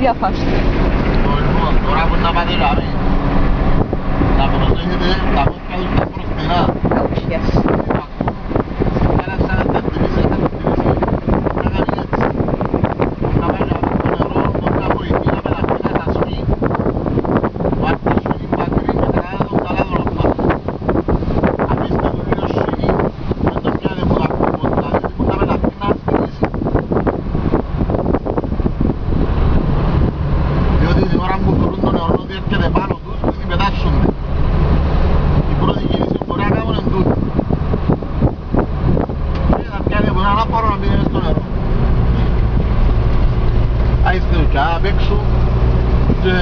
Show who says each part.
Speaker 1: διαφάστε.
Speaker 2: Τώρα που να πάτε γραμμή, να προσέχετε τα πόδια τους τα μπροστινά.
Speaker 1: Yes.
Speaker 2: Σήμερα σαν να τα χτυπήσει, θα τα χτυπήσει. Να κάνει έτσι. Να πάει γραμμή στο νερό, μπορεί να βοηθεί να πεταχτεί μέσα σφί. Βάρτε σφί μπακρί με κρατάτε τον καλά τον λαμπά. Αφήστε το λίγο σφί, δεν το πιάνε που τα χτυπούν, δηλαδή που να πεταχτεί να χτυπήσει. Διότι την ώρα που βρουν το νερό ότι έρχεται πάνω τους, δεν πετάσσονται. Η πρώτη κίνηση που μπορεί να κάνουν είναι τούτη. Και θα πιάνει από έναν άπαρο να μπει στο νερό. Άιστε το και απ' έξω και